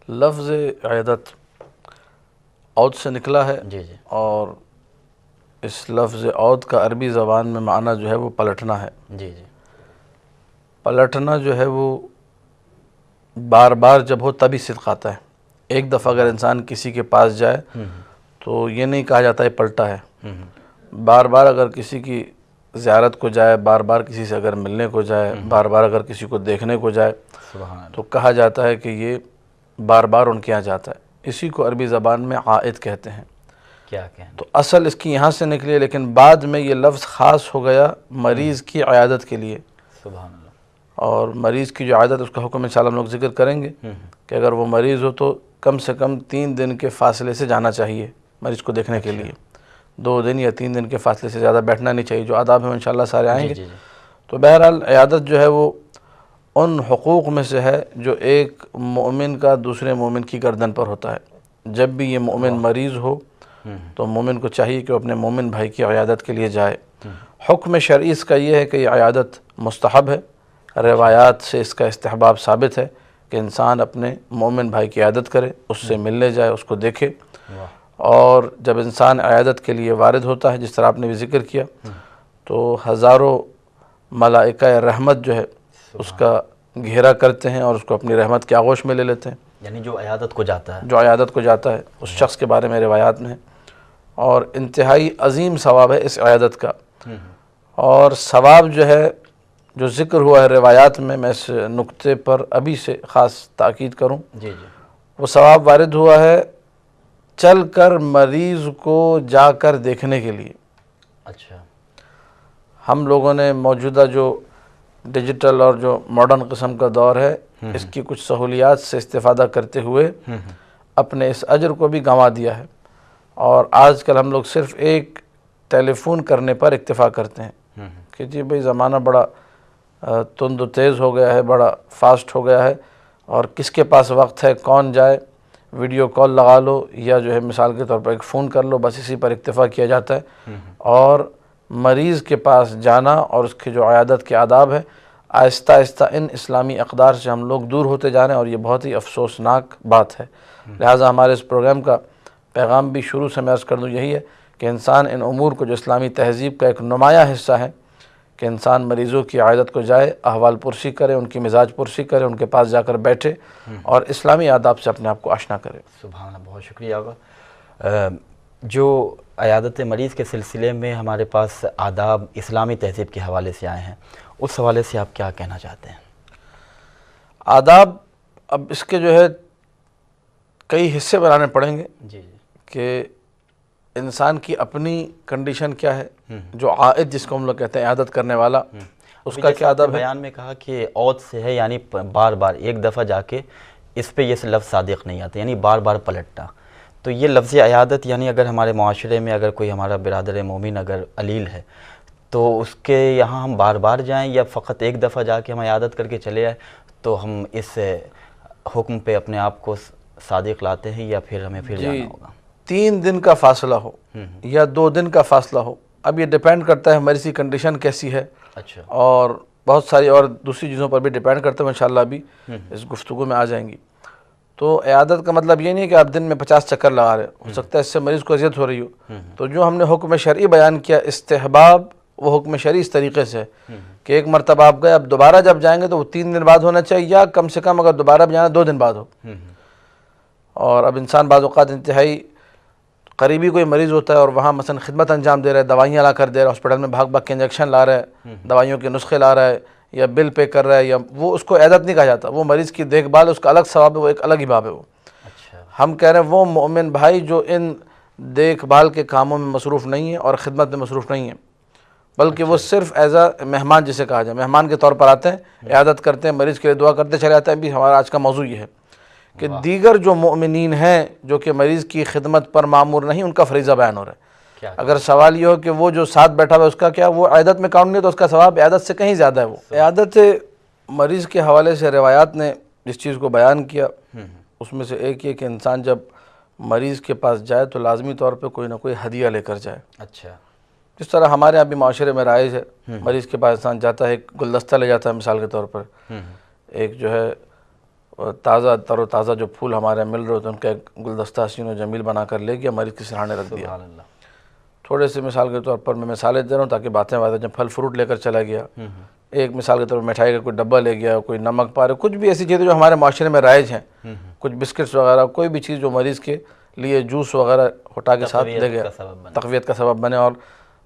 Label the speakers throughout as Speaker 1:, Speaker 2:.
Speaker 1: لفظ عیادت عود سے نکلا ہے،
Speaker 2: جی جی
Speaker 1: اور اس لفظ عود کا عربی زبان میں معنی جو ہے وہ پلٹنا ہے۔
Speaker 2: جی جی
Speaker 1: پلٹنا جو ہے وہ بار بار جب ہو تبھی صدق آتا ہے۔ ایک دفعہ اگر انسان کسی کے پاس جائے تو یہ نہیں کہا جاتا ہے پلٹا ہے۔ بار بار اگر کسی کی زیارت کو جائے، بار بار کسی سے اگر ملنے کو جائے، بار بار اگر کسی کو دیکھنے کو جائے
Speaker 2: سبحان اللہ۔
Speaker 1: تو کہا جاتا ہے کہ یہ بار بار ان کے یہاں جاتا ہے۔ اسی کو عربی زبان میں عائد کہتے ہیں۔
Speaker 2: کیا کہیں؟
Speaker 1: تو اصل اس کی یہاں سے نکلی ہے، لیکن بعد میں یہ لفظ خاص ہو گیا مریض کی عیادت کے لیے۔
Speaker 2: سبحان اللہ۔
Speaker 1: اور مریض کی جو عیادت، اس کا حکم انشاءاللہ ہم لوگ ذکر کریں گے کہ اگر وہ مریض ہو تو کم سے کم 3 دن کے فاصلے سے جانا چاہیے مریض کو دیکھنے کے لیے۔ 2 دن یا 3 دن کے فاصلے سے زیادہ بیٹھنا نہیں چاہیے۔ جو آداب ہیں انشاءاللہ سارے آئیں گے۔
Speaker 2: جی جی
Speaker 1: تو بہرحال عیادت جو ہے وہ ان حقوق میں سے ہے جو ایک مومن کا دوسرے مومن کی گردن پر ہوتا ہے۔ جب بھی یہ مومن مریض ہو تو مومن کو چاہیے کہ وہ اپنے مومن بھائی کی عیادت کے لیے جائے۔ حکم شرعی اس کا یہ ہے کہ یہ عیادت مستحب ہے۔ روایات سے اس کا استحباب ثابت ہے کہ انسان اپنے مومن بھائی کی عیادت کرے، اس سے ملنے جائے، اس کو دیکھے۔ اور جب انسان عیادت کے لیے وارد ہوتا ہے، جس طرح آپ نے بھی ذکر کیا، تو ہزاروں ملائکہ رحمت جو ہے اس کا گھیرا کرتے ہیں اور اس کو اپنی رحمت کے آغوش میں لے لیتے ہیں۔
Speaker 2: یعنی جو عیادت کو جاتا ہے،
Speaker 1: جو عیادت کو جاتا ہے اس شخص کے بارے میں روایات میں ہے، اور انتہائی عظیم ثواب ہے اس عیادت کا۔ اور ثواب جو ہے، جو ذکر ہوا ہے روایات میں اس نقطے پر ابھی سے خاص تاکید کروں،
Speaker 2: جی جی
Speaker 1: وہ ثواب وارد ہوا ہے چل کر مریض کو جا کر دیکھنے کے لیے۔
Speaker 2: اچھا۔
Speaker 1: ہم لوگوں نے موجودہ جو ڈیجیٹل اور جو ماڈرن قسم کا دور ہے، اس کی کچھ سہولیات سے استفادہ کرتے ہوئے اپنے اس اجر کو بھی گنوا دیا ہے، اور آج کل ہم لوگ صرف ایک ٹیلی فون کرنے پر اکتفا کرتے ہیں کہ جی بھئی زمانہ بڑا تند و تیز ہو گیا ہے، بڑا فاسٹ ہو گیا ہے، اور کس کے پاس وقت ہے، کون جائے، ویڈیو کال لگا لو یا جو ہے مثال کے طور پر ایک فون کر لو، بس اسی پر اکتفا کیا جاتا ہے۔ اور مریض کے پاس جانا اور اس کی جو عیادت کے آداب ہے، آہستہ آہستہ ان اسلامی اقدار سے ہم لوگ دور ہوتے جا رہے ہیں، اور یہ بہت ہی افسوسناک بات ہے۔ لہٰذا ہمارے اس پروگرام کا پیغام بھی شروع سے میں عرض کر دوں یہی ہے کہ انسان ان امور کو جو اسلامی تہذیب کا ایک نمایاں حصہ ہے کہ انسان مریضوں کی عیادت کو جائے، احوال پرسی کرے، ان کی مزاج پرسی کرے، ان کے پاس جا کر بیٹھے اور اسلامی آداب سے اپنے آپ کو آشنا کرے۔
Speaker 2: سبحان اللہ، بہت شکریہ آقا۔ جو عیادت مریض کے سلسلے میں ہمارے پاس آداب اسلامی تہذیب کے حوالے سے آئے ہیں، اس حوالے سے آپ کیا کہنا چاہتے ہیں؟
Speaker 1: آداب، اب اس کے جو ہے کئی حصے بنانے پڑیں گے
Speaker 2: جی جی
Speaker 1: کہ انسان کی اپنی کنڈیشن کیا ہے، جو عائد جس کو ہم لوگ کہتے ہیں عیادت کرنے والا، اس کا کیا ادب ہے۔
Speaker 2: بیان میں کہا کہ عود سے ہے، یعنی بار بار ایک دفعہ جا کے اس پہ یہ لفظ صادق نہیں آتا، یعنی بار بار پلٹنا۔ تو یہ لفظ عیادت، یعنی اگر ہمارے معاشرے میں اگر کوئی ہمارا برادر مومن اگر علیل ہے تو اس کے یہاں ہم بار بار جائیں، یا فقط ایک دفعہ جا کے ہم عیادت کر کے چلے آئیں تو ہم اس حکم پہ اپنے آپ کو صادق لاتے ہیں، یا پھر ہمیں پھر جانا ہوگا؟
Speaker 1: 3 دن کا فاصلہ ہو یا 2 دن کا فاصلہ ہو، اب یہ ڈیپینڈ کرتا ہے ہماری سی کنڈیشن کیسی ہے،
Speaker 2: اچھا،
Speaker 1: اور بہت ساری اور دوسری چیزوں پر بھی ڈیپینڈ کرتا ہے، انشاءاللہ ابھی اس گفتگو میں آ جائیں گی۔ تو عیادت کا مطلب یہ نہیں کہ آپ دن میں 50 چکر لگا رہے ہو سکتا ہے اس سے مریض کو اذیت ہو رہی ہو۔ تو جو ہم نے حکم شرعی بیان کیا استحباب، وہ حکم شرعی اس طریقے سے ہے کہ ایک مرتبہ آپ گئے، اب دوبارہ جب جائیں گے تو وہ 3 دن بعد ہونا چاہیے، یا کم سے کم اگر دوبارہ بھی جانا 2 دن بعد ہو۔ اور اب انسان بعض اوقات انتہائی قریبی کوئی مریض ہوتا ہے اور وہاں مثلا خدمت انجام دے رہا ہے، دوائیاں لا کر دے رہا ہے، ہاسپٹل میں بھاگ بھاگ کے انجیکشن لا رہا ہے، دوائیوں کے نسخے لا رہا ہے، یا بل پے کر رہا ہے، یا وہ اس کو عیادت نہیں کہا جاتا، وہ مریض کی دیکھ بھال، اس کا الگ ثواب ہے، وہ ایک الگ ہی باب ہے وہ۔
Speaker 2: اچھا،
Speaker 1: ہم کہہ رہے ہیں وہ مومن بھائی جو ان دیکھ بھال کے کاموں میں مصروف نہیں ہیں اور خدمت میں مصروف نہیں ہیں، بلکہ وہ صرف ایز اے مہمان جسے کہا جائے، مہمان کے طور پر آتے ہیں، عیادت کرتے ہیں، مریض کے لیے دعا کرتے چلے جاتے ہیں۔ بھی ہمارا آج کا موضوع یہ ہے کہ دیگر جو مؤمنین ہیں جو کہ مریض کی خدمت پر مامور نہیں، ان کا فریضہ بیان ہو رہا ہے۔ اگر سوال یہ ہو کہ وہ جو ساتھ بیٹھا ہوا ہے اس کا کیا، وہ عیادت میں کاؤنٹ نہیں تو اس کا ثواب عیادت سے کہیں زیادہ ہے۔ وہ عیادت مریض کے حوالے سے روایات نے جس چیز کو بیان کیا اس میں سے ایک یہ کہ انسان جب مریض کے پاس جائے تو لازمی طور پہ کوئی نہ کوئی ہدیہ لے کر جائے۔
Speaker 2: اچھا،
Speaker 1: جس طرح ہمارے یہاں بھی معاشرے میں رائج ہے، مریض کے پاس انسان جاتا ہے، ایک گلدستہ لے جاتا ہے مثال کے طور پر، ایک جو ہے تازہ تر و تازہ جو پھول ہمارے مل رہے ہوتے ہیں ان کا ایک گلدستہ حسین و جمیل بنا کر لے گیا، مریض کے سرہانے رکھ دیا۔
Speaker 2: سبحان اللہ۔
Speaker 1: تھوڑے سے مثال کے طور پر میں مثالیں دے رہا ہوں تاکہ باتیں جب پھل فروٹ لے کر چلا گیا، ایک مثال کے طور پر مٹھائی کا کوئی ڈبہ لے گیا، کوئی نمک پارے، کچھ بھی ایسی چیزیں جو ہمارے معاشرے میں رائج ہیں، کچھ بسکٹس وغیرہ، کوئی بھی چیز جو مریض کے لیے جوس وغیرہ ہٹا کے ساتھ لے گیا، تقویت کا سبب بنے، اور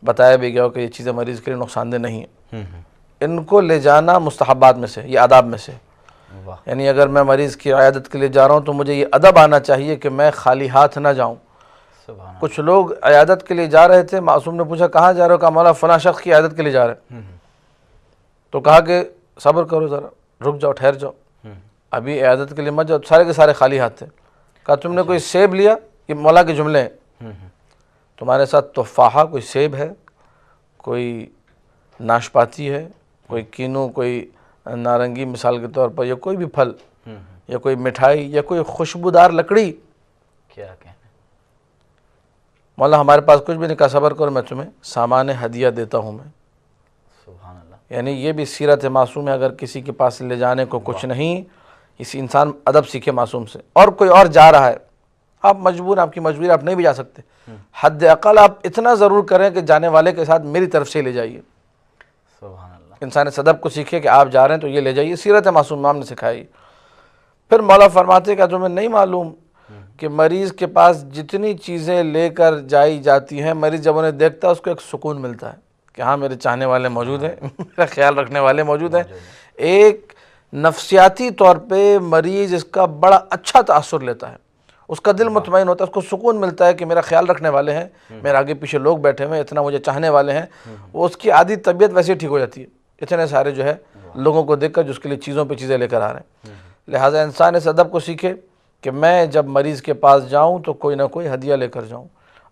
Speaker 1: بتایا بھی گیا کہ یہ چیزیں مریض کے لیے نقصان دہ نہیں ہیں۔ ان کو لے جانا مستحبات میں سے، یہ آداب میں سے، یعنی اگر میں مریض کی عیادت کے لیے جا رہا ہوں تو مجھے یہ ادب آنا چاہیے کہ میں خالی ہاتھ نہ جاؤں۔ کچھ لوگ عیادت کے لیے جا رہے تھے، معصوم نے پوچھا کہاں جا رہے ہو؟ کہا مولا فلاں شخص کی عیادت کے لیے جا رہے ہیں۔ تو کہا کہ صبر کرو ذرا، رک جاؤ، ٹھہر جاؤ، ابھی عیادت کے لیے مت جاؤ۔ سارے کے سارے خالی ہاتھ تھے۔ کہا تم نے کوئی سیب لیا؟ یہ مولا کے جملے ہیں، تمہارے ساتھ تفاحہ کوئی سیب ہے، کوئی ناشپاتی ہے، کوئی کینو، کوئی نارنگی مثال کے طور پر، یا کوئی بھی پھل، یا کوئی مٹھائی، یا کوئی خوشبودار لکڑی،
Speaker 2: کیا کہنا؟
Speaker 1: مولا ہمارے پاس کچھ بھی نہیں۔ کہا صبر کرو، میں تمہیں سامان ہدیہ دیتا ہوں میں۔
Speaker 2: سبحان اللہ۔
Speaker 1: یعنی یہ بھی سیرت معصوم ہے، اگر کسی کے پاس لے جانے کو کچھ نہیں، اسی انسان ادب سیکھے معصوم سے۔ اور کوئی اور جا رہا ہے، آپ مجبور، آپ کی مجبوری، آپ نہیں بھی جا سکتے، حد اقل آپ اتنا ضرور کریں کہ جانے والے کے ساتھ میری طرف سے لے جائیے۔
Speaker 2: سبحان اللہ۔
Speaker 1: انسان اس ادب کو سیکھے کہ آپ جا رہے ہیں تو یہ لے جائیے، سیرت معصوم امام نے سکھائی۔ پھر مولا فرماتے کہ تمہیں نہیں معلوم کہ مریض کے پاس جتنی چیزیں لے کر جائی جاتی ہیں، مریض جب انہیں دیکھتا ہے اس کو ایک سکون ملتا ہے کہ ہاں میرے چاہنے والے موجود ہیں، میرا خیال رکھنے والے موجود ہیں۔ ایک نفسیاتی طور پہ مریض اس کا بڑا اچھا تاثر لیتا ہے، اس کا دل مطمئن ہوتا ہے، اس کو سکون ملتا ہے کہ میرا خیال رکھنے والے ہیں، میرے آگے پیچھے لوگ بیٹھے ہوئے ہیں، اتنا مجھے چاہنے والے ہیں۔ وہ اس کی عادی طبیعت ویسے ٹھیک ہو جاتی ہے، اتنے سارے جو ہے لوگوں کو دیکھ کر جو اس کے لیے چیزوں پہ چیزیں لے کر آ رہے ہیں۔ لہٰذا انسان اس ادب کو سیکھے کہ میں جب مریض کے پاس جاؤں تو کوئی نہ کوئی ہدیہ لے کر جاؤں۔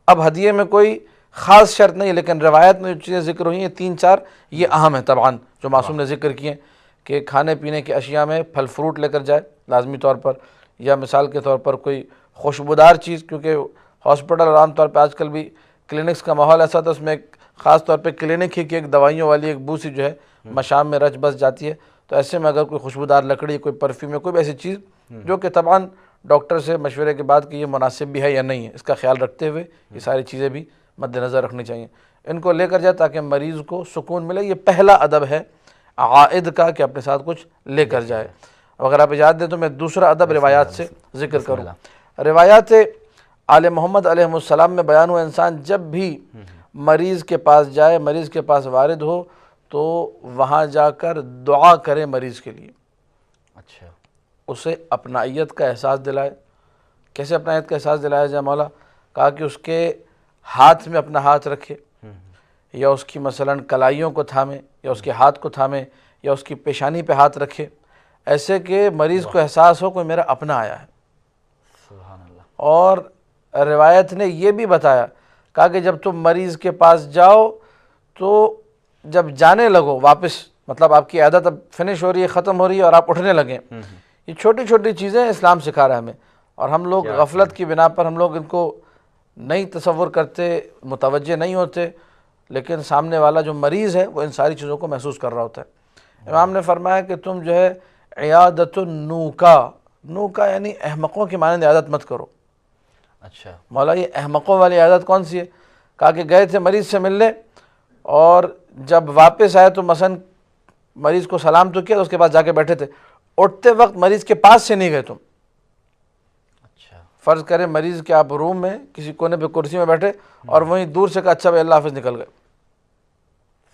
Speaker 1: اب ہدیے میں کوئی خاص شرط نہیں ہے، لیکن روایت میں جو چیزیں ذکر ہوئی ہیں 3-4 یہ اہم ہیں طبعاً، جو معصوم نے ذکر کیے کہ کھانے پینے کی اشیاء میں پھل فروٹ لے کر جائے لازمی طور پر، یا مثال کے طور پر کوئی خوشبودار چیز، کیونکہ ہاسپٹل اور عام طور پہ آج کل بھی کلینکس کا ماحول ایسا تھا، اس میں خاص طور پہ کلینک ہی کی ایک دوائیوں والی ایک بو سی جو ہے مشام میں رچ بس جاتی ہے، تو ایسے میں اگر کوئی خوشبودار لکڑی، کوئی پرفیوم یا کوئی بھی ایسی چیز جو کہ طبعاً ڈاکٹر سے مشورے کے بعد کہ یہ مناسب بھی ہے یا نہیں ہے، اس کا خیال رکھتے ہوئے یہ ساری چیزیں بھی مد نظر رکھنی چاہیے، ان کو لے کر جائے تاکہ مریض کو سکون ملے۔ یہ پہلا ادب ہے عائد کا کہ اپنے ساتھ کچھ لے کر جائے۔ اگر آپ اجازت دیں تو میں دوسرا ادب روایات سے ذکر کروں۔ روایات آل محمد علیہ السلام میں بیان ہوا انسان جب بھی مریض کے پاس جائے، مریض کے پاس وارد ہو تو وہاں جا کر دعا کرے مریض کے لیے،
Speaker 2: اچھا،
Speaker 1: اسے اپنائیت کا احساس دلائے۔ کیسے اپنائیت کا احساس دلایا جائے مولا؟ کہا کہ اس کے ہاتھ میں اپنا ہاتھ رکھے، یا اس کی مثلاً کلائیوں کو تھامے، یا اس کے ہاتھ کو تھامے، یا اس کی پیشانی پہ ہاتھ رکھے، ایسے کہ مریض کو احساس ہو کوئی میرا اپنا آیا ہے۔
Speaker 2: سبحان اللہ۔
Speaker 1: اور روایت نے یہ بھی بتایا، کہا کہ جب تم مریض کے پاس جاؤ تو جب جانے لگو واپس، مطلب آپ کی عادت اب فنش ہو رہی ہے، ختم ہو رہی ہے اور آپ اٹھنے لگیں، یہ چھوٹی چھوٹی چیزیں اسلام سکھا رہا ہے ہمیں، اور ہم لوگ غفلت کی بنا پر ہم لوگ ان کو نہیں تصور کرتے، متوجہ نہیں ہوتے، لیکن سامنے والا جو مریض ہے وہ ان ساری چیزوں کو محسوس کر رہا ہوتا ہے۔ امام نے فرمایا کہ تم جو ہے عیادت النوکا، نوکا یعنی احمقوں کی مانند عیادت مت کرو۔
Speaker 2: اچھا،
Speaker 1: مولا یہ احمقوں والی عادت کون سی ہے؟ کہا کہ گئے تھے مریض سے ملنے، اور جب واپس آئے تو مثلا مریض کو سلام تو کیا، تو اس کے پاس جا کے بیٹھے تھے، اٹھتے وقت مریض کے پاس سے نہیں گئے تم۔
Speaker 2: اچھا،
Speaker 1: فرض کریں مریض کے آپ روم میں کسی کونے پہ کرسی میں بیٹھے اور وہیں دور سے کہا اچھا بھائی اللہ حافظ، نکل گئے۔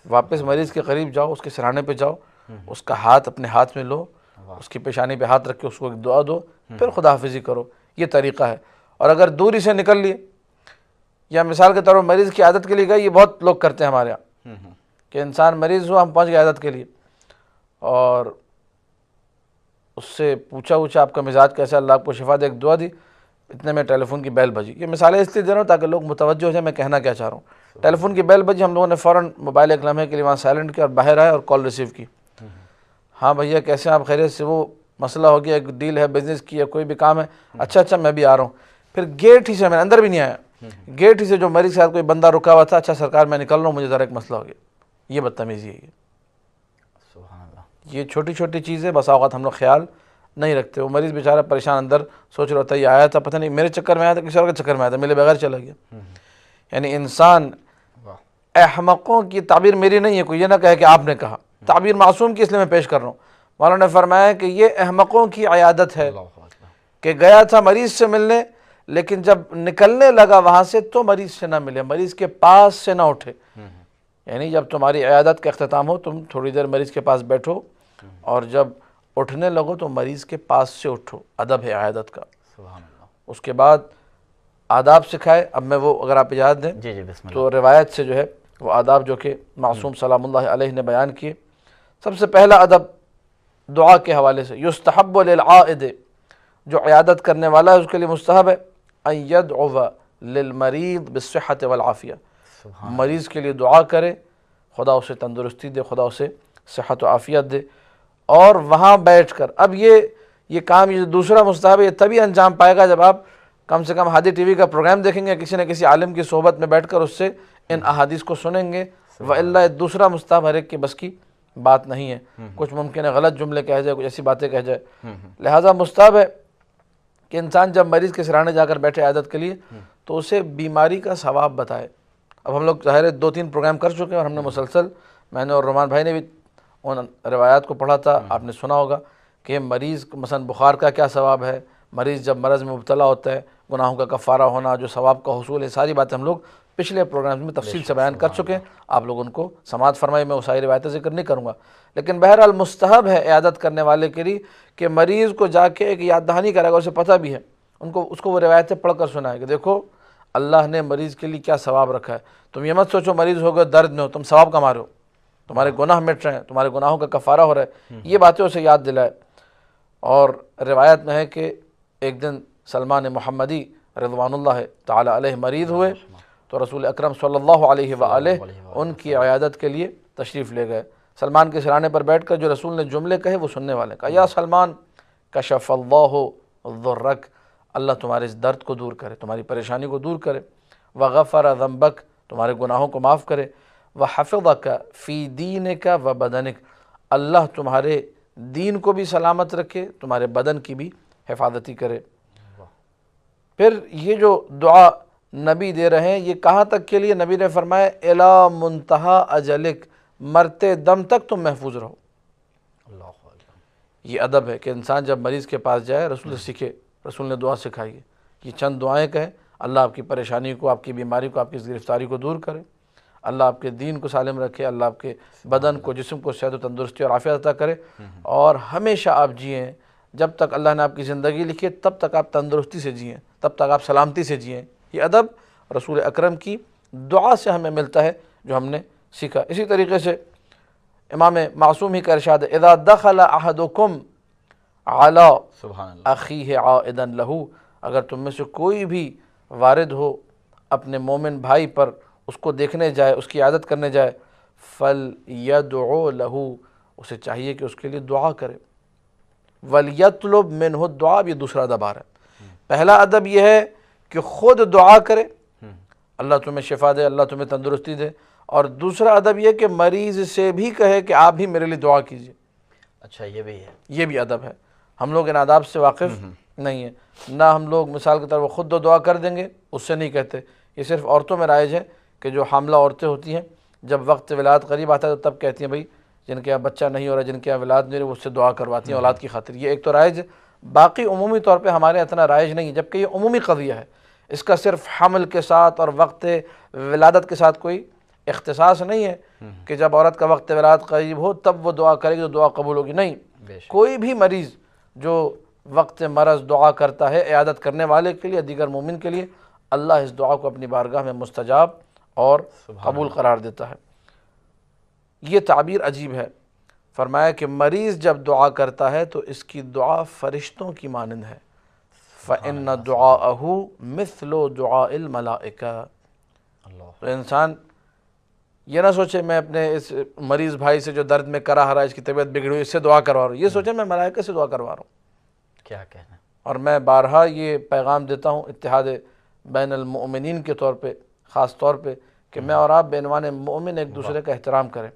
Speaker 1: واپس مریض کے قریب جاؤ، اس کے سرانے پہ جاؤ، اس کا ہاتھ اپنے ہاتھ میں لو، اس کی پیشانی پہ ہاتھ رکھ کے اس کو ایک دعا دو، پھر خدا حافظی کرو۔ یہ طریقہ ہے۔ اور اگر دوری سے نکل لیے، یا مثال کے طور پر مریض کی عادت کے لیے گئے، یہ بہت لوگ کرتے ہیں ہمارے یہاں کہ انسان مریض ہوا، ہم پہنچ گئے عادت کے لیے، اور اس سے پوچھا آپ کا مزاج کیسا، اللہ آپ کو شفا دے، ایک دعا دی، اتنے میں ٹیلی فون کی بیل بجی۔ یہ مثالیں اس لیے دے رہا ہوں تاکہ لوگ متوجہ ہو جائیں میں کہنا کیا چاہ رہا ہوں۔ ٹیلی فون کی بیل بجی، ہم لوگوں نے فوراً موبائل ایک لمحے کے لیے وہاں سائلنٹ کیا اور باہر آئے اور کال ریسیو کی۔ ہاں بھیا کیسے ہیں آپ، خیریت سے؟ وہ مسئلہ ہو گیا، ایک ڈیل ہے بزنس کی یا کوئی بھی کام ہے، اچھا میں بھی آ رہا ہوں۔ پھر گیٹ ہی سے، میں اندر بھی نہیں آیا، گیٹ ہی سے جو مریض کے ساتھ کوئی بندہ رکا ہوا تھا، اچھا سرکار میں نکل رہا ہوں، مجھے ذرا ایک مسئلہ ہو گیا۔ یہ بدتمیزی ہے۔
Speaker 2: سبحان اللہ۔
Speaker 1: یہ چھوٹی چھوٹی چیزیں بسا اوقات ہم لوگ خیال نہیں رکھتے. وہ مریض بیچارہ پریشان اندر سوچ رہا ہوتا ہے یہ آیا تھا پتہ نہیں میرے چکر میں آیا تھا کسی اور کے چکر میں آیا تھا, میرے بغیر چلا گیا. یعنی انسان, احمقوں کی تعبیر میری نہیں ہے, کوئی یہ نہ کہے کہ آپ نے کہا, تعبیر معصوم کی اس لیے میں پیش کر رہا ہوں. مولانا نے فرمایا کہ یہ احمقوں کی عیادت ہے کہ گیا تھا مریض سے ملنے, لیکن جب نکلنے لگا وہاں سے تو مریض سے نہ ملے, مریض کے پاس سے نہ اٹھے. یعنی جب تمہاری عیادت کا اختتام ہو تم تھوڑی دیر مریض کے پاس بیٹھو, اور جب اٹھنے لگو تو مریض کے پاس سے اٹھو. ادب ہے عیادت کا.
Speaker 2: سبحان اللہ.
Speaker 1: اس کے بعد آداب سکھائے. اب میں وہ اگر آپ اجازت دیں
Speaker 2: جی بسم اللہ.
Speaker 1: تو روایت سے جو ہے وہ آداب جو کہ معصوم سلام اللہ علیہ نے بیان کیے. سب سے پہلا ادب دعا کے حوالے سے, یستحب للعائد, جو عیادت کرنے والا ہے اس کے لیے مستحب ہے, ان یدعو للمریض بالصحة والعافیہ, مریض کے لیے دعا کرے, خدا اسے تندرستی دے, خدا اسے صحت و عافیت دے. اور وہاں بیٹھ کر, اب یہ کام یہ دوسرا مستحب ہے, یہ تبھی انجام پائے گا جب آپ کم سے کم ہادی ٹی وی کا پروگرام دیکھیں گے, کسی نہ کسی عالم کی صحبت میں بیٹھ کر اس سے ان احادیث کو سنیں گے. وَإِلَّا دوسرا مستحب ہر ایک کی بس کی بات نہیں ہے, کچھ ممکن ہے غلط جملے کہہ جائے, کچھ ایسی باتیں کہہ جائے. لہٰذا مستحب ہے کہ انسان جب مریض کے سرانے جا کر بیٹھے عیادت کے لیے تو اسے بیماری کا ثواب بتائے. اب ہم لوگ ظاہر 2-3 پروگرام کر چکے ہیں, اور ہم نے مسلسل, میں نے اور رومان بھائی نے بھی ان روایات کو پڑھا تھا, آپ نے سنا ہوگا کہ مریض مثلا بخار کا کیا ثواب ہے, مریض جب مرض میں مبتلا ہوتا ہے گناہوں کا کفارہ ہونا, جو ثواب کا حصول ہے, ساری باتیں ہم لوگ پچھلے پروگرام میں تفصیل سے بیان کر چکے ہیں. آپ لوگ ان کو سماعت فرمائے, میں وہ ساری روایتیں ذکر نہیں کروں گا. لیکن بہرحال مستحب ہے عیادت کرنے والے کے لیے کہ مریض کو جا کے ایک یاد دہانی کرے گا, اسے پتہ بھی ہے, اس کو وہ روایتیں پڑھ کر سنائے کہ دیکھو اللہ نے مریض کے لیے کیا ثواب رکھا ہے. تم یہ مت سوچو مریض ہو گئے درد میں ہو, تم ثواب کما رہے ہو, تمہارے گناہ مٹ رہے ہیں, تمہارے گناہوں کا کفارہ ہو رہا ہے. یہ باتیں اسے یاد دلائے. اور روایت میں ہے کہ ایک دن سلمان محمدی رضوان اللہ تعالی علیہ مریض ہوئے تو رسول اکرم صلی اللہ علیہ وآلہ ان کی عیادت کے لیے تشریف لے گئے. سلمان کے سرانے پر بیٹھ کر جو رسول نے جملے کہے وہ سننے والے, کہا یا سلمان کشف اللہ ضرک, اللہ تمہارے اس درد کو دور کرے, تمہاری پریشانی کو دور کرے. وغفر ذنبک, تمہارے گناہوں کو معاف کرے. وحفظک فی دینک و بدنک, اللہ تمہارے دین کو بھی سلامت رکھے, تمہارے بدن کی بھی حفاظتی کرے. پھر یہ جو دعا نبی دے رہے ہیں یہ کہاں تک کے لیے؟ نبی نے فرمایا الی منتہا اجلک, مرتے دم تک تم محفوظ رہو. یہ ادب ہے کہ انسان جب مریض کے پاس جائے رسول سے سیکھے, رسول نے دعا سکھائی ہے. یہ چند دعائیں کہیں, اللہ آپ کی پریشانی کو, آپ کی بیماری کو, آپ کی گرفتاری کو دور کرے, اللہ آپ کے دین کو سالم رکھے, اللہ آپ کے بدن کو, جسم کو صحت و تندرستی اور عافیت عطا کرے, اور ہمیشہ آپ جئیں. جب تک اللہ نے آپ کی زندگی لکھی ہے تب تک آپ تندرستی سے جئیں, تب تک آپ سلامتی سے جئیں. یہ ادب رسول اکرم کی دعا سے ہمیں ملتا ہے جو ہم نے سیکھا. اسی طریقے سے امام معصوم ہی کا ارشاد ہے اذا دخل احدکم علی اخیہ عائدا لہو, اگر تم میں سے کوئی بھی وارد ہو اپنے مومن بھائی پر, اس کو دیکھنے جائے, اس کی عیادت کرنے جائے, فَلْيَدْعُ لَهُ, اسے چاہیے کہ اس کے لیے دعا کرے. وَلْيَطْلُبْ مِنْهُ الدُّعَاء, یہ دوسرا ادب آ رہا ہے. پہلا ادب یہ ہے کہ خود دعا کرے, اللہ تمہیں شفا دے, اللہ تمہیں تندرستی دے. اور دوسرا ادب یہ کہ مریض سے بھی کہے کہ آپ بھی میرے لیے دعا کیجیے.
Speaker 2: اچھا یہ بھی ہے,
Speaker 1: یہ بھی ادب ہے. ہم لوگ ان آداب سے واقف نہیں ہیں. نہ ہم لوگ مثال کے طور پر خود دعا کر دیں گے, اس سے نہیں کہتے. یہ صرف عورتوں میں رائج ہے کہ جو حاملہ عورتیں ہوتی ہیں جب وقت ولادت قریب آتا ہے تو تب کہتی ہیں بھائی جن کے یہاں بچہ نہیں ہو رہا, جن کے یہاں ولادت نہیں ہو رہی, وہ اس سے دعا کرواتی ہیں اولاد کی خاطر. یہ ایک تو رائج ہے. باقی عمومی طور پہ ہمارے اتنا رائج نہیں, جبکہ یہ عمومی قضیہ ہے. اس کا صرف حمل کے ساتھ اور وقت ولادت کے ساتھ کوئی اختصاص نہیں ہے کہ جب عورت کا وقت ولادت قریب ہو تب وہ دعا کرے گی تو دعا قبول ہوگی. نہیں, کوئی بھی مریض جو وقت مرض دعا کرتا ہے عیادت کرنے والے کے لیے, دیگر مومن کے لیے, اللہ اس دعا کو اپنی بارگاہ میں مستجاب اور قبول قرار دیتا ہے. یہ تعبیر عجیب ہے. فرمایا کہ مریض جب دعا کرتا ہے تو اس کی دعا فرشتوں کی مانند ہے. فَإِنَّ دُعَاءَهُ مِثْلُ دُعَاءِ الْمَلَائِكَةِ. تو انسان یہ نہ سوچے میں اپنے اس مریض بھائی سے جو درد میں کرا رہا ہے, اس کی طبیعت بگڑی ہوئی, اس سے دعا کروا رہا ہوں. یہ سوچے میں ملائکہ سے دعا کروا رہا ہوں.
Speaker 2: کیا کہنا.
Speaker 1: اور میں بارہا یہ پیغام دیتا ہوں اتحاد بین المؤمنین کے طور پہ, خاص طور پہ, کہ میں اور آپ بعنوان مومن ایک دوسرے کا احترام کریں.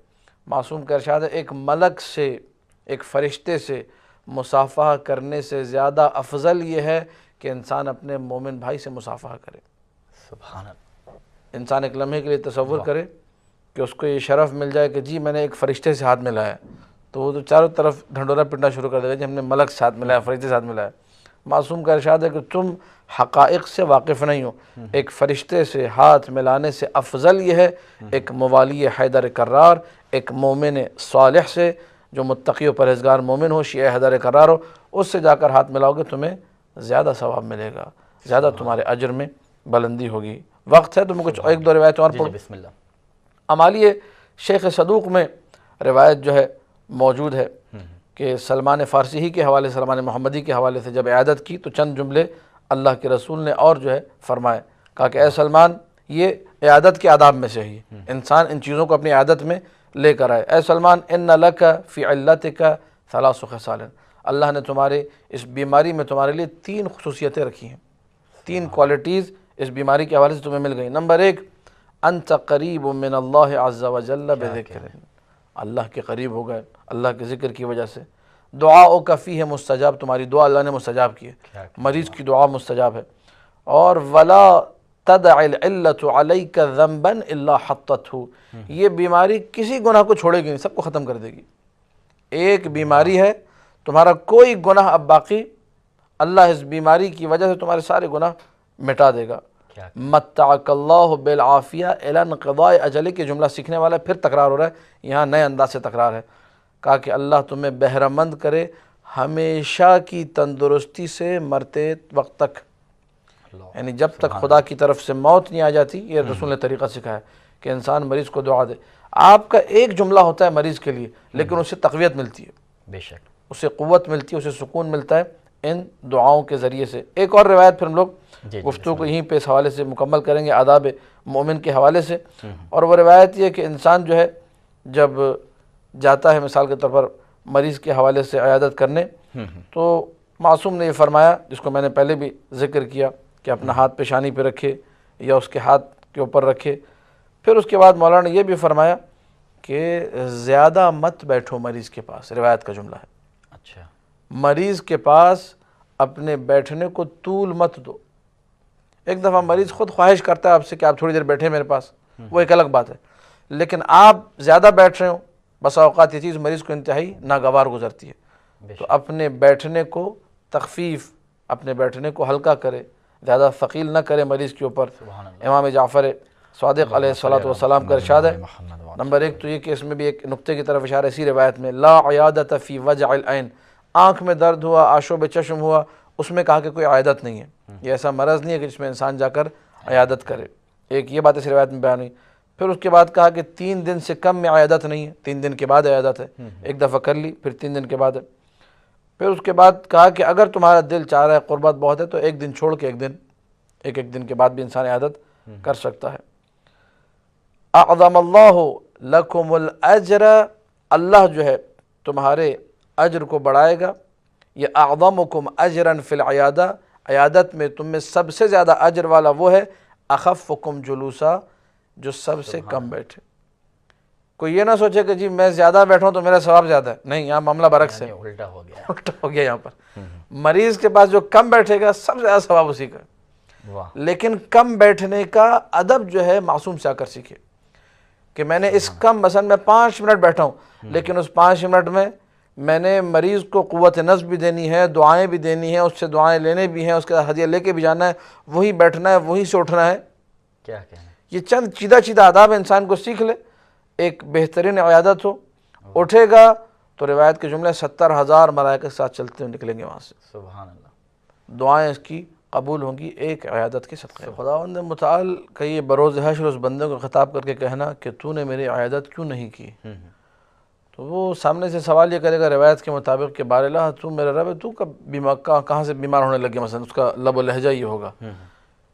Speaker 1: معصوم کا ارشاد ہے ایک ملک سے, ایک فرشتے سے مصافحہ کرنے سے زیادہ افضل یہ ہے کہ انسان اپنے مومن بھائی سے مصافحہ کرے۔
Speaker 2: سبحان اللہ۔
Speaker 1: انسان ایک لمحے کے لیے تصور کرے کہ اس کو یہ شرف مل جائے کہ جی میں نے ایک فرشتے سے ہاتھ ملایا، تو وہ تو چاروں طرف ڈھنڈورا پٹنا شروع کر دے گا جی ہم نے ملک سے ہاتھ ملایا، فرشتے سے ہاتھ ملایا۔ معصوم کا ارشاد ہے کہ تم حقائق سے واقف نہیں ہو، ایک فرشتے سے ہاتھ ملانے سے افضل یہ ہے ایک موالی حیدر کرار، ایک مومن صالح سے جو متقی و پرہیزگار مومن ہو، شیعہ حیدر کرار ہو، اس سے جا کر ہاتھ ملاؤ گے تمہیں زیادہ ثواب ملے گا، زیادہ تمہارے اجر میں بلندی ہوگی۔ وقت ہے تو میں کچھ ایک دو روایت اور پڑھوں۔
Speaker 2: بسم اللہ۔
Speaker 1: امالی شیخ صدوق میں روایت جو ہے موجود ہے کہ سلمان فارسی ہی کے حوالے، سلمان محمدی کے حوالے سے جب عیادت کی تو چند جملے اللہ کے رسول نے اور جو ہے فرمائے، کہا کہ اے سلمان یہ عیادت کے آداب میں سے ہی انسان ان چیزوں کو اپنی عیادت میں لے کر آئے۔ اے سلمان ان لک فی علتک ثلاث خصال، اللہ نے تمہارے اس بیماری میں تمہارے لیے 3 خصوصیتیں رکھی ہیں، 3 کوالٹیز اس بیماری کے حوالے سے تمہیں مل گئی۔ نمبر 1 انت قریب من اللہ عز وجل بذکر، اللہ کے قریب ہو گئے اللہ کے ذکر کی وجہ سے۔ دعاؤک فیہ مستجاب، تمہاری دعا اللہ نے مستجاب کی ہے، مریض کی دعا مستجاب ہے۔ اور ولا تدع العلت علیک ذنبا الا حطتہ، یہ بیماری کسی گناہ کو چھوڑے گی نہیں، سب کو ختم کر دے گی۔ ایک بیماری ہے، تمہارا کوئی گناہ اب باقی، اللہ اس بیماری کی وجہ سے تمہارے سارے گناہ مٹا دے گا۔ متعک اللہ بالعافیہ الی انقضاء اجلک، کے جملہ سیکھنے والا ہے، پھر تکرار ہو رہا ہے، یہاں نئے انداز سے تکرار ہے۔ کہا کہ اللہ تمہیں بہرمند کرے ہمیشہ کی تندرستی سے مرتے وقت تک، یعنی جب تک خدا کی طرف سے موت نہیں آ جاتی۔ یہ رسول نے طریقہ سکھایا کہ انسان مریض کو دعا دے۔ آپ کا ایک جملہ ہوتا ہے مریض کے لیے، لیکن اسے تقویت ملتی ہے،
Speaker 2: بے شک
Speaker 1: اسے قوت ملتی ہے، اسے سکون ملتا ہے ان دعاؤں کے ذریعے سے۔ ایک اور روایت پھر ہم لوگ گفتگو کو یہیں پہ اس حوالے سے مکمل کریں گے، آداب مومن کے حوالے سے۔ اور وہ روایت یہ کہ انسان جو ہے جب جاتا ہے مثال کے طور پر مریض کے حوالے سے عیادت کرنے، تو معصوم نے یہ فرمایا جس کو میں نے پہلے بھی ذکر کیا کہ اپنا ہاتھ پیشانی پہ رکھے یا اس کے ہاتھ کے اوپر رکھے۔ پھر اس کے بعد مولانا نے یہ بھی فرمایا کہ زیادہ مت بیٹھو مریض کے پاس، روایت کا جملہ ہے،
Speaker 2: اچھا،
Speaker 1: مریض کے پاس اپنے بیٹھنے کو طول مت دو۔ ایک دفعہ مریض خود خواہش کرتا ہے آپ سے کہ آپ تھوڑی دیر بیٹھیں میرے پاس، وہ ایک الگ بات ہے، لیکن آپ زیادہ بیٹھ رہے ہو، بسا اوقات یہ چیز مریض کو انتہائی ناگوار گزرتی ہے، تو اپنے بیٹھنے کو تخفیف، اپنے بیٹھنے کو ہلکا کرے، زیادہ ثقیل نہ کرے مریض کے اوپر۔ امام جعفر صادق علیہ السلام کا ارشاد ہے، نمبر 1 تو یہ کہ اس میں بھی ایک نقطے کی طرف اشارہ اسی روایت میں، لا عیادت فی وجع العین، آنکھ میں درد ہوا، آشوب چشم ہوا، اس میں کہا کہ کوئی عیادت نہیں ہے، یہ ایسا مرض نہیں ہے کہ جس میں انسان جا کر عیادت کرے۔ ایک یہ بات اس روایت میں بیان ہوئی۔ پھر اس کے بعد کہا کہ 3 دن سے کم میں عیادت نہیں ہے، 3 دن کے بعد عیادت ہے، ایک دفعہ کر لی پھر 3 دن کے بعد ہے۔ پھر اس کے بعد کہا کہ اگر تمہارا دل چاہ رہا ہے، قربت بہت ہے، تو ایک دن چھوڑ کے ایک دن کے بعد بھی انسان عیادت کر سکتا ہے۔ اعظم اللہ لکم الاجر، اللہ جو ہے تمہارے اجر کو بڑھائے گا۔ یہ اعظمکم اجرا فی العیادہ، عیادت میں تم میں سب سے زیادہ اجر والا وہ ہے اخفکم جلوسا، جو سب سے کم بیٹھے۔ کوئی یہ نہ سوچے کہ جی میں زیادہ بیٹھا ہوں تو میرا ثواب زیادہ ہے، نہیں، یہاں معاملہ برعکس ہے،
Speaker 2: الٹا ہو گیا،
Speaker 1: الٹا ہو گیا۔ یہاں پر مریض کے پاس جو کم بیٹھے گا سب سے زیادہ ثواب اسی کا ہے۔
Speaker 2: واہ،
Speaker 1: لیکن کم بیٹھنے کا ادب جو ہے معصوم سے آ کر سیکھے کہ میں نے اس کم، مثلا میں 5 منٹ بیٹھا ہوں، لیکن اس 5 منٹ میں میں نے مریض کو قوت نفس بھی دینی ہے، دعائیں بھی دینی ہیں، اس سے دعائیں لینے بھی ہیں، اس کا ہدیہ لے کے بھی جانا ہے، وہی بیٹھنا ہے، وہی سے اٹھنا ہے۔
Speaker 2: کیا کہنا،
Speaker 1: یہ چند چیدہ آداب انسان کو سیکھ لے، ایک بہترین عیادت ہو، اٹھے گا تو روایت کے جملے 70,000 ملائکہ کے ساتھ چلتے ہوئے نکلیں گے وہاں سے،
Speaker 2: سبحان اللہ،
Speaker 1: دعائیں اس کی قبول ہوں گی ایک عیادت کے صدقے۔ خداوند متعال کا یہ بروز حشر اس بندے کو خطاب کر کے کہنا کہ تو نے میری عیادت کیوں نہیں کی، تو وہ سامنے سے سوال یہ کرے گا روایت کے مطابق کہ بار الہ تو میرا رب ہے، تو کہاں سے بیمار ہونے لگے، مثلا اس کا لب و لہجہ یہ ہوگا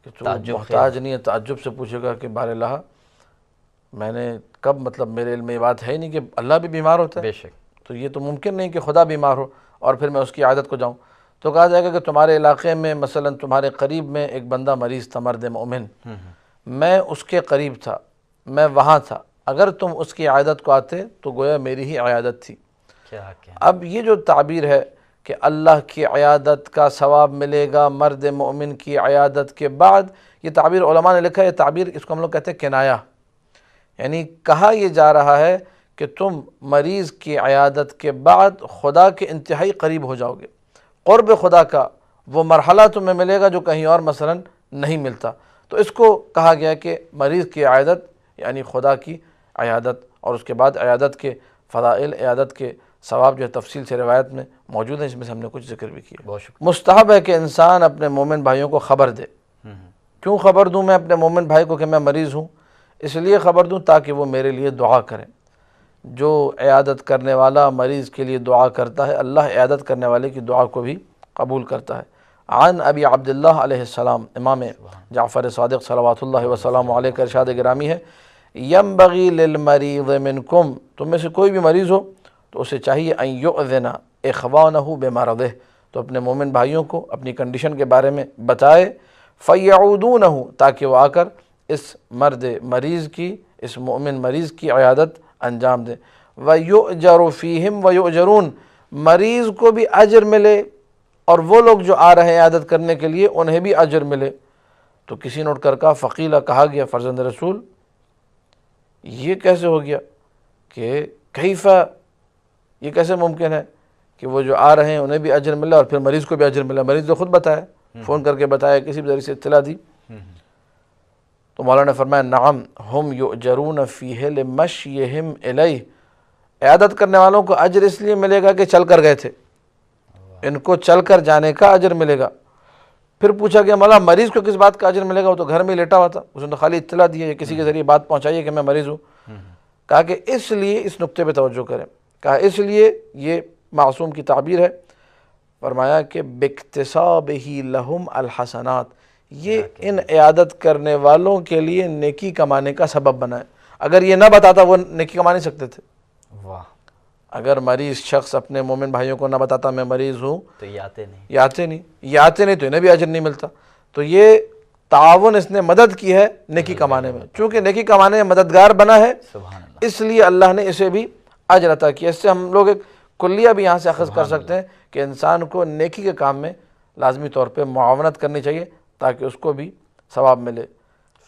Speaker 1: کہ تو محتاج نہیں ہے، تعجب سے پوچھے گا کہ بار الہ میں نے کب، مطلب میرے علم میں یہ بات ہے ہی نہیں کہ اللہ بھی بیمار ہوتا ہے،
Speaker 2: بے شک،
Speaker 1: تو یہ تو ممکن نہیں کہ خدا بیمار ہو اور پھر میں اس کی عادت کو جاؤں۔ تو کہا جائے گا کہ تمہارے علاقے میں مثلا تمہارے قریب میں ایک بندہ مریض تھا، مرد مومن، میں اس کے قریب تھا، میں وہاں تھا، اگر تم اس کی عیادت کو آتے تو گویا میری ہی عیادت تھی۔
Speaker 2: کیا کہنا،
Speaker 1: اب یہ جو تعبیر ہے کہ اللہ کی عیادت کا ثواب ملے گا مرد مومن کی عیادت کے بعد. یہ تعبیر علماء نے لکھا ہے, یہ تعبیر اس کو ہم لوگ کہتے ہیں کنایہ, یعنی کہا یہ جا رہا ہے کہ تم مریض کی عیادت کے بعد خدا کے انتہائی قریب ہو جاؤ گے, قرب خدا کا وہ مرحلہ تمہیں ملے گا جو کہیں اور مثلا نہیں ملتا. تو اس کو کہا گیا کہ مریض کی عیادت یعنی خدا کی عیادت, اور اس کے بعد عیادت کے فضائل, عیادت کے ثواب جو ہے تفصیل سے روایت میں موجود ہیں, اس میں سے ہم نے کچھ ذکر بھی کیا.
Speaker 2: بہت شکریہ.
Speaker 1: مستحب ہے کہ انسان اپنے مومن بھائیوں کو خبر دے. کیوں خبر دوں میں اپنے مومن بھائی کو کہ میں مریض ہوں؟ اس لیے خبر دوں تاکہ وہ میرے لیے دعا کریں. جو عیادت کرنے والا مریض کے لیے دعا کرتا ہے, اللہ عیادت کرنے والے کی دعا کو بھی قبول کرتا ہے. عن ابی عبداللہ علیہ السلام, امام جعفر صادق صلوات اللہ وسلام علیہ کا ارشاد گرامی ہے, ینبغی للمریض منکم, تم میں سے کوئی بھی مریض ہو تو اسے چاہیے ان یؤذن اخوانہ بمرضہ, تو اپنے مومن بھائیوں کو اپنی کنڈیشن کے بارے میں بتائے, فیعودونہ, تاکہ وہ آ کر اس مرد مریض کی, اس مومن مریض کی عیادت انجام دیں. وَيُؤْجَرُ فِيهِمْ وَيُؤْجَرُونَ, مریض کو بھی اجر ملے اور وہ لوگ جو آ رہے ہیں عیادت کرنے کے لیے انہیں بھی اجر ملے. تو کسی نے اٹھ کر کہا, فقیلہ, کہا گیا فرزند رسول یہ کیسے ہو گیا کہ کیفہ, یہ کیسے ممکن ہے کہ وہ جو آ رہے ہیں انہیں بھی اجر ملا اور پھر مریض کو بھی اجر ملا؟ مریض نے خود بتایا, فون کر کے بتایا, کسی بھی ذریعے سے اطلاع دی. تو مولانا نے فرمایا نعم ہم یؤجرون فیہ لمشیہم الیہ, عیادت کرنے والوں کو اجر اس لیے ملے گا کہ چل کر گئے تھے, ان کو چل کر جانے کا اجر ملے گا. پھر پوچھا گیا مولا مریض کو کس بات کا اجر ملے گا, وہ تو گھر میں لیٹا ہوا تھا, اس نے تو خالی اطلاع دی ہے, کسی کے ذریعے بات پہنچائی ہے کہ میں مریض ہوں. کہا کہ اس لیے اس نقطے پہ توجہ کریں, کہا اس لیے یہ معصوم کی تعبیر ہے. فرمایا کہ باکتسابہ لہم الحسنات, یہ ان عیادت کرنے والوں کے لیے نیکی کمانے کا سبب بنا ہے. اگر یہ نہ بتاتا وہ نیکی کما نہیں سکتے تھے.
Speaker 2: واہ,
Speaker 1: اگر مریض شخص اپنے مومن بھائیوں کو نہ بتاتا میں مریض ہوں
Speaker 2: تو یہ آتے نہیں,
Speaker 1: یہ آتے نہیں تو انہیں بھی اجر نہیں ملتا. تو یہ تعاون اس نے مدد کی ہے نیکی کمانے میں, چونکہ نیکی کمانے میں مددگار بنا ہے
Speaker 2: سبحان اللہ.
Speaker 1: اس لیے اللہ نے اسے بھی اجر عطا کیا. اس سے ہم لوگ ایک کلیہ بھی یہاں سے اخذ کر سکتے ہیں کہ انسان کو نیکی کے کام میں لازمی طور پہ معاونت کرنی چاہیے تاکہ اس کو بھی ثواب ملے.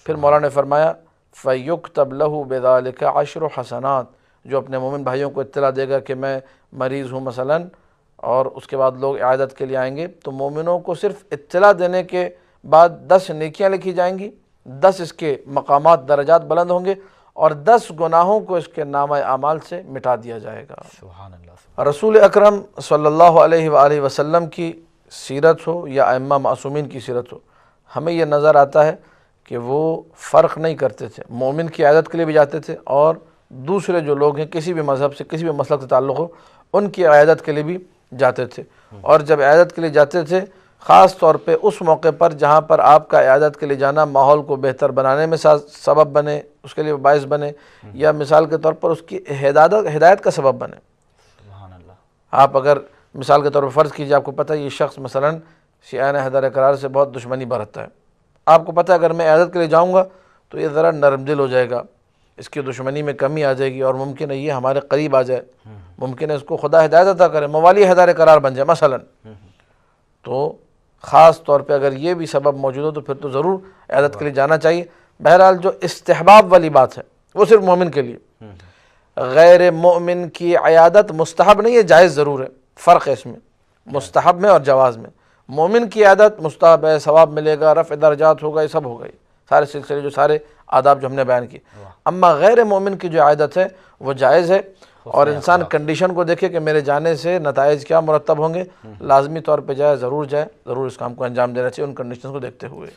Speaker 1: پھر مولانا نے فرمایا فَيُكْتَبْ لَهُ بِذَلِكَ عَشْرُ حسنات, جو اپنے مومن بھائیوں کو اطلاع دے گا کہ میں مریض ہوں مثلا, اور اس کے بعد لوگ عیادت کے لیے آئیں گے, تو مومنوں کو صرف اطلاع دینے کے بعد 10 نیکیاں لکھی جائیں گی, 10 اس کے مقامات درجات بلند ہوں گے, اور 10 گناہوں کو اس کے نامہ اعمال سے مٹا دیا جائے گا.
Speaker 2: سبحان اللہ.
Speaker 1: رسول اکرم صلی اللہ علیہ وآلہ وسلم کی سیرت ہو یا ائمہ معصومین کی سیرت ہو, ہمیں یہ نظر آتا ہے کہ وہ فرق نہیں کرتے تھے, مومن کی عیادت کے لیے بھی جاتے تھے اور دوسرے جو لوگ ہیں کسی بھی مذہب سے کسی بھی مسلک سے تعلق ہو ان کی عیادت کے لیے بھی جاتے تھے. اور جب عیادت کے لیے جاتے تھے خاص طور پہ اس موقع پر جہاں پر آپ کا عیادت کے لیے جانا ماحول کو بہتر بنانے میں سبب بنے, اس کے لیے باعث بنے, یا مثال کے طور پر اس کی ہدایت کا سبب بنے.
Speaker 2: سبحان اللہ.
Speaker 1: آپ اگر مثال کے طور پر فرض کیجیے, آپ کو پتہ ہے یہ شخص مثلا شیعان حیدر قرار سے بہت دشمنی برتتا ہے, آپ کو پتہ ہے اگر میں عیادت کے لیے جاؤں گا تو یہ ذرا نرم دل ہو جائے گا, اس کی دشمنی میں کمی آ جائے گی, اور ممکن ہے یہ ہمارے قریب آ جائے, ممکن ہے اس کو خدا ہدایت عطا کرے, موالی حیدر قرار بن جائے مثلا. تو خاص طور پہ اگر یہ بھی سبب موجود ہو تو پھر تو ضرور عیادت کے لیے جانا چاہیے. بہرحال جو استحباب والی بات ہے وہ صرف مومن کے لیے, غیر مومن کی عیادت مستحب نہیں ہے, جائز ضرور ہے. فرق ہے اس میں مستحب میں اور جواز میں. مومن کی عیادت مستحب ہے, ثواب ملے گا, رفع درجات ہوگا, یہ سب ہوگا, یہ سارے سلسلے جو سارے آداب جو ہم نے بیان کیے. اما غیر مومن کی جو عیادت ہے وہ جائز ہے, اور انسان کنڈیشن کو دیکھے کہ میرے جانے سے نتائج کیا مرتب ہوں گے, لازمی طور پہ جائے, ضرور اس کام کو انجام دینا چاہیے ان کنڈیشنز کو دیکھتے ہوئے.